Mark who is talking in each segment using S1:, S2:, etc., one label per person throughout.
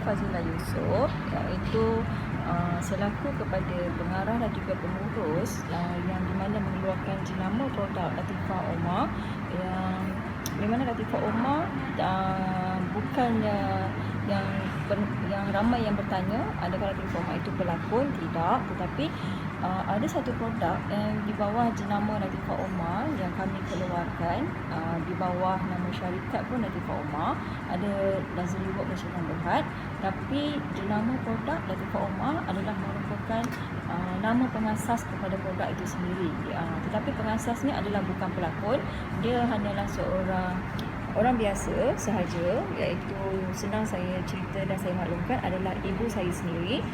S1: Fazila Yusof, iaitu selaku kepada pengarah dan juga pengurus yang di mana mengeluarkan jenama produk Latifah Omar, yang di mana Latifah Omar bukannya yang ramai yang bertanya adakah Latifah Omar itu pelakon. Tidak, tetapi ada satu produk yang di bawah jenama Latifah Omar yang kami keluarkan, di bawah nama syarikat pun Latifah Omar, ada Luxury Work Malaysia Berhad, tapi jenama produk Latifah Omar adalah merupakan nama pengasas kepada produk itu sendiri. Tetapi pengasasnya adalah bukan pelakon, dia hanyalah seorang orang biasa sahaja, iaitu senang saya cerita dan saya maklumkan adalah ibu saya sendiri.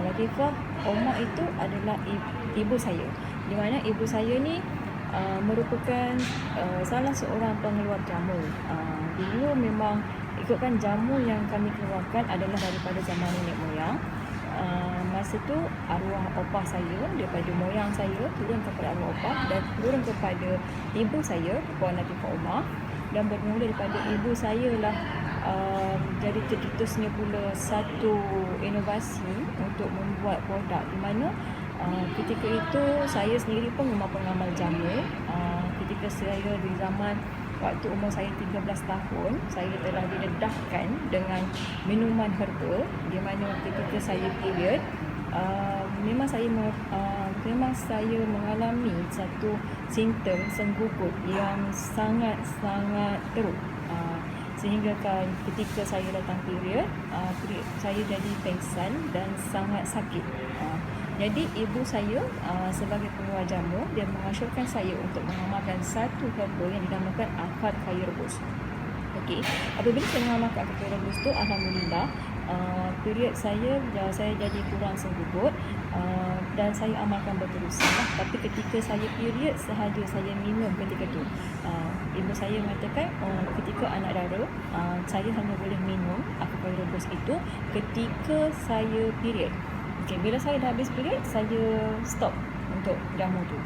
S1: Latifah Omar itu adalah ibu saya, di mana ibu saya ni merupakan salah seorang pengeluar jamu. Dulu memang ikutkan jamu yang kami keluarkan adalah daripada zaman nenek moyang. Masa tu arwah opah saya, daripada moyang saya turun kepada arwah opah dan turun kepada ibu saya, Puan Latifah Omar, dan bermula daripada ibu saya lah jadi tercetusnya pula satu inovasi untuk membuat produk, di mana ketika itu saya sendiri pun memang pengamal jamu. Ketika saya di zaman waktu umur saya 13 tahun, saya telah didedahkan dengan minuman herba, di mana ketika saya period, memang saya mengalami satu simptom senggugut yang sangat-sangat teruk, sehingga ketika saya datang period, saya jadi pengsan dan sangat sakit. Jadi ibu saya sebagai pengeluar jamu, dia mengansyurkan saya untuk mengamalkan satu herba yang dinamakan akar kayu rebus. Okey, apabila saya mengamalkan akar kayu rebus tu, alhamdulillah, period saya jadi kurang senggugut, dan saya amalkan berterusan. Tapi ketika saya period sahaja saya minum ketika tu, ibu saya mengatakan ketika anak dara, saya hanya boleh minum akar kayu rebus itu ketika saya period. Okay, bila saya dah habis period, saya stop untuk jamu tu.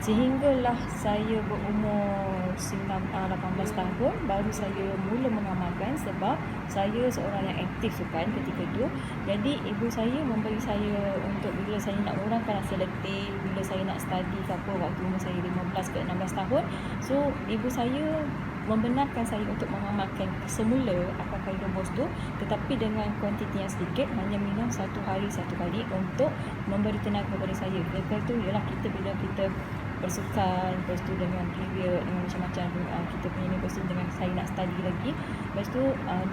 S1: Sehinggalah saya berumur 18 tahun baru saya mula mengamalkan, sebab saya seorang yang aktif kan ketika itu. Jadi ibu saya memberi saya untuk bila saya nak murahkan rasa letih, bila saya nak study ke apa waktu umur saya 15 ke 16 tahun. So ibu saya membenarkan saya untuk mengamalkan semula akar kayu rebus tu, tetapi dengan kuantiti yang sedikit, hanya minum satu hari satu kali untuk memberi tenaga kepada saya. Lepas tu ialah bila kita bersukan, lepas tu dengan period, dengan macam-macam kita punya ni, lepas tu dengan saya nak study lagi, lepas tu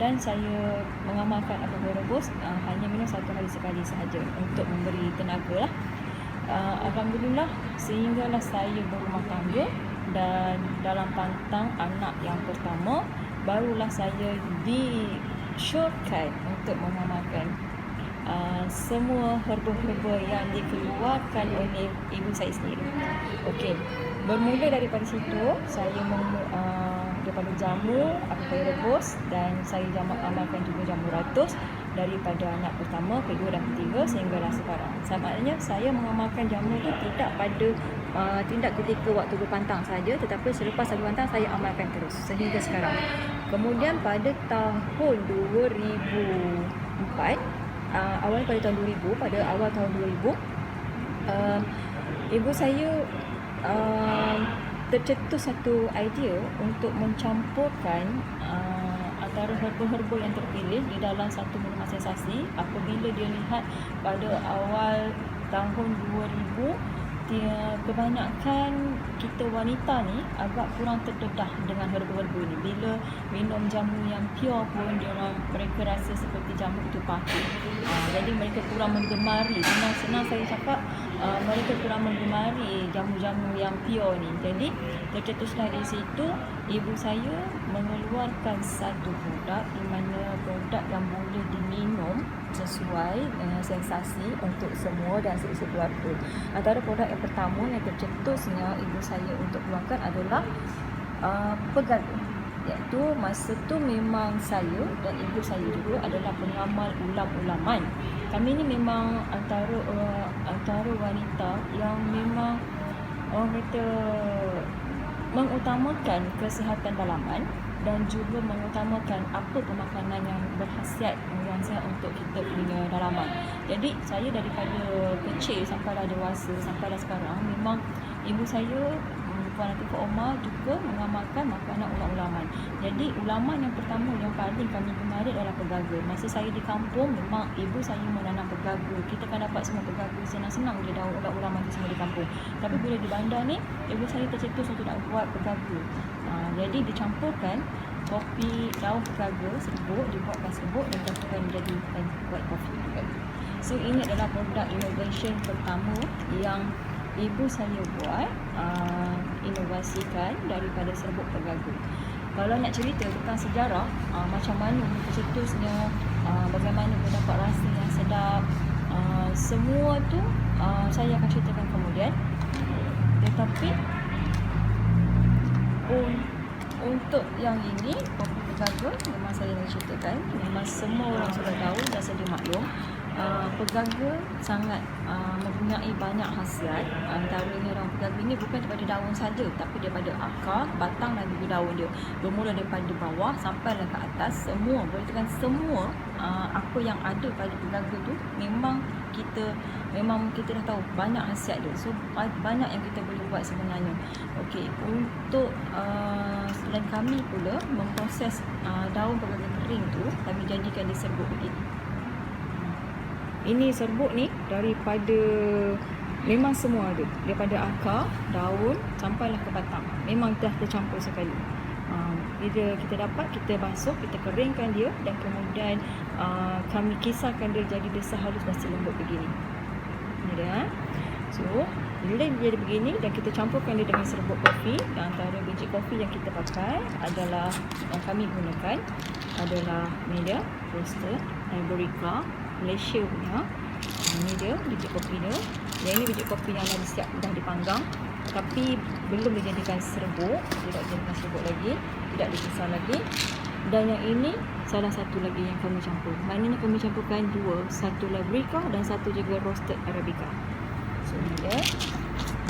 S1: dan saya mengamalkan akar kayu rebus hanya minum satu hari sekali sahaja untuk memberi tenaga lah. Alhamdulillah, sehinggalah saya berumah tangga, dan dalam pantang anak yang pertama barulah saya disyorkan untuk mengamalkan semua herba-herba yang dikeluarkan oleh ibu saya sendiri. Okey, bermula daripada situ saya daripada jamu akar kayu rebus, dan saya amalkan juga jamu ratus daripada anak pertama, kedua dan ketiga sehinggalah sekarang. Maknanya saya mengamalkan jamu itu tidak ketika waktu berpantang saja, tetapi selepas saya berpantang saya amalkan terus sehingga sekarang. Kemudian pada tahun 2004, pada awal tahun 2000, ibu saya tercetus satu idea untuk mencampurkan antara herba-herba yang terpilih di dalam satu minuman sensasi. Apabila dia lihat pada awal tahun 2000, kebanyakan kita wanita ni agak kurang terdedah dengan herba-herba ni. Bila minum jamu yang pure pun mereka rasa seperti jamu itu pahit. Jadi mereka kurang menggemari. Senang saya cakap, mereka kurang menggemari jamu-jamu yang pure ni. Jadi tercetuslah dari situ ibu saya mengeluarkan satu produk, di mana produk yang boleh diminum sesuai sensasi untuk semua dan seisi keluarga. Antara produk yang pertama yang tercetusnya ibu saya untuk keluarkan adalah Pegalu, iaitu masa tu memang saya dan ibu saya juga adalah pengamal ulam-ulaman. Kami ni memang antara wanita yang memang orang kata mengutamakan kesihatan dalaman dan juga mengutamakan apa pemakanan yang berkhasiat yang sihat untuk kita punya dalaman. Jadi saya daripada kecil sampai dah dewasa, sampai dah sekarang, memang ibu saya, Puan Latifah Omar, juga mengamalkan makanan ulam-ulaman. Jadi ulaman yang pertama yang paling kami gemari adalah pegaga. Masa saya di kampung, memang ibu saya menanam pegaga. Kita kan dapat semua pegaga senang-senang je daun ulam-ulaman tu semua di kampung. Tapi bila di bandar ni, ibu saya tercetus untuk nak buat pegaga. Jadi dicampurkan kopi, daun pegaga, serbuk, dibuatkan serbuk dan dicampurkan menjadi white coffee. So ini adalah produk innovation pertama yang ibu saya buat, inovasikan daripada serbuk pegaga. Kalau nak cerita tentang sejarah, macam mana tercetusnya, bagaimana mendapat rasa yang sedap, semua tu saya akan ceritakan kemudian. Tetapi untuk yang ini, kopi pegaga, memang saya nak ceritakan, memang semua orang sudah tahu dan sedia maklum. Pegaga sangat mempunyai banyak khasiat. Antaranya daun pegaga ini bukan daripada daun saja, tapi daripada akar, batang dan juga daun dia. Bermula daripada bawah sampailah ke atas, semua, boleh dikatakan semua apa yang ada pada pegaga tu memang kita dah tahu banyak khasiat dia. So banyak yang kita boleh buat sebenarnya. Okey, untuk selain kami pula memproses daun pegaga kering tu, kami jadikan dia serbuk begini. Ini serbuk ni daripada, memang semua ada, daripada akar, daun sampailah ke batang, memang dah tercampur sekali. Bila kita dapat, kita basuh, kita keringkan dia dan kemudian kami kisarkan dia jadi desah halus dan selembut begini. Ini dia. So bila dia jadi begini dan kita campurkan dia dengan serbuk kopi, dan antara biji kopi yang kita pakai adalah, yang kami gunakan adalah media roasted Arabica Malaysia punya. Ini dia biji kopi dia. Yang ini biji kopi yang dah dipanggang tapi belum dijadikan serbuk, tidak dijadikan serbuk lagi, tidak dikisar lagi. Dan yang ini salah satu lagi yang kami campur. Maknanya kami campurkan dua, satu Arabica dan satu juga roasted Arabica. So ini dia,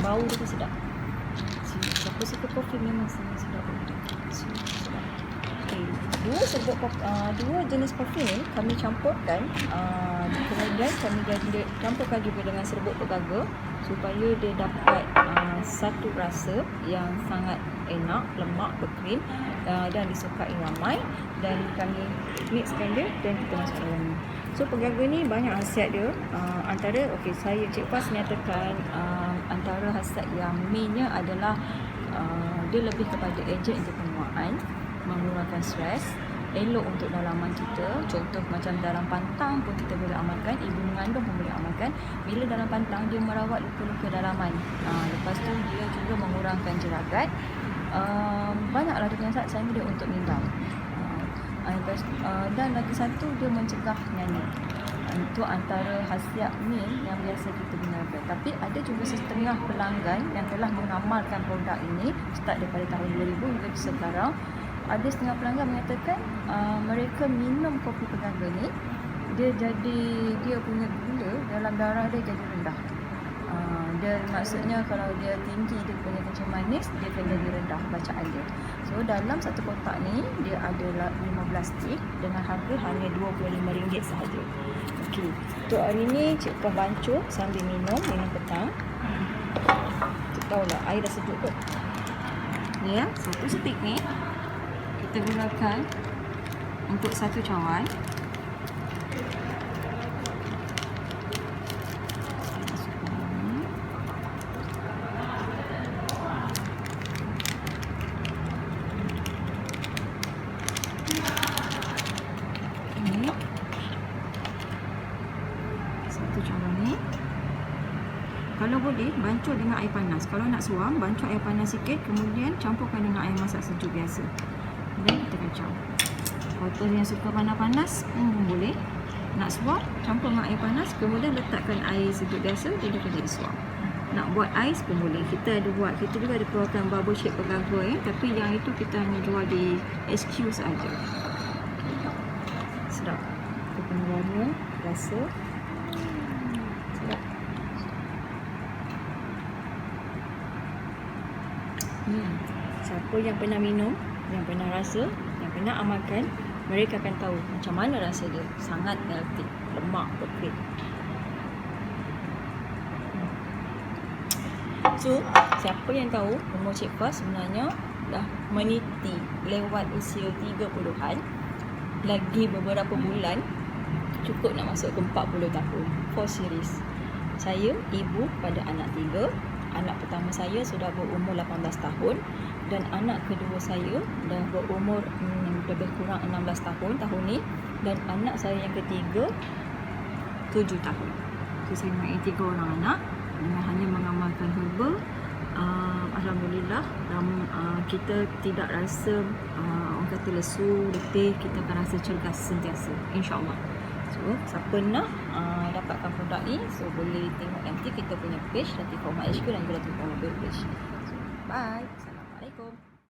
S1: bau dia pun sedap. Siapa suka kopi memang sangat sedap. So, sedap. Okay. Dua jenis kopi ni kami campurkan, kemudian kami campurkan juga dengan serbuk pegaga supaya dia dapat satu rasa yang sangat enak, lemak, berkrim dan disukai ramai, dan kami mixkan dia dan kita masuk dalam ni. So pegaga ni banyak khasiat dia. Antara, saya Cik Fas nyatakan antara khasiat yang mainnya adalah dia lebih kepada ejen penuaan, mengurangkan stres, elok untuk dalaman kita. Contoh macam dalam pantang pun kita boleh amalkan, ibu mengandung pun boleh amalkan. Bila dalam pantang dia merawat luka-luka dalaman, lepas tu dia juga mengurangkan jeragat. Banyaklah dia punya zat dia untuk minda. Dan lagi satu, dia mencegah nyanyir. Itu antara khasiat ni yang biasa kita gunakan. Tapi ada juga setengah pelanggan yang telah mengamalkan produk ini start daripada tahun 2000 hingga sekarang. Ada setengah pelanggan menyatakan mereka minum kopi pegaga ni, dia punya gula dalam darah dia jadi rendah. Dia maksudnya kalau dia tinggi, dia punya kencing manis, dia akan jadi rendah bacaan dia. So dalam satu kotak ni dia ada 15 stick dengan harga hanya RM25 sahaja. Okey, untuk hari ni Cik Puan bancuh sambil minum petang. Cik tahulah air dah sejuk kot. Ya, satu stick ni kita gunakan untuk satu cawan. Ini satu cawan ni. Kalau boleh, bancuh dengan air panas. Kalau nak suam, bancuh air panas sikit, kemudian campurkan dengan air masak sejuk biasa. Dan kita kacau. Kalau yang suka panas-panas boleh. Nak suam, campur dengan air panas, kemudian letakkan air sejuk biasa, dia akan jadi suam. Nak buat ais pun boleh. Kita juga ada keluarkan bubble shake pegaga, tapi yang itu kita hanya jual di SQ sahaja. Sedap. Kita punya warna, rasa sedap. siapa yang pernah minum, yang pernah rasa, yang pernah amalkan, mereka akan tahu macam mana rasa dia. Sangat healthy, lemak perfect. So, siapa yang tahu umur Cik Faz sebenarnya dah meniti lewat usia 30-an, lagi beberapa bulan cukup nak masuk ke 40 tahun. For series. Saya ibu pada anak 3. Anak pertama saya sudah berumur 18 tahun dan anak kedua saya dah berumur lebih kurang 16 tahun tahun ni, dan anak saya yang ketiga 7 tahun. So saya mempunyai 3 orang anak dengan hanya mengamalkan herba. Alhamdulillah, kita tidak rasa orang kata lesu, letih, kita akan rasa cergas sentiasa, insyaAllah. So, siapa nak dapatkan produk ni, so boleh tengok nanti kita punya page Latifah Umar HQ dan juga Latifah Umar page. So, bye.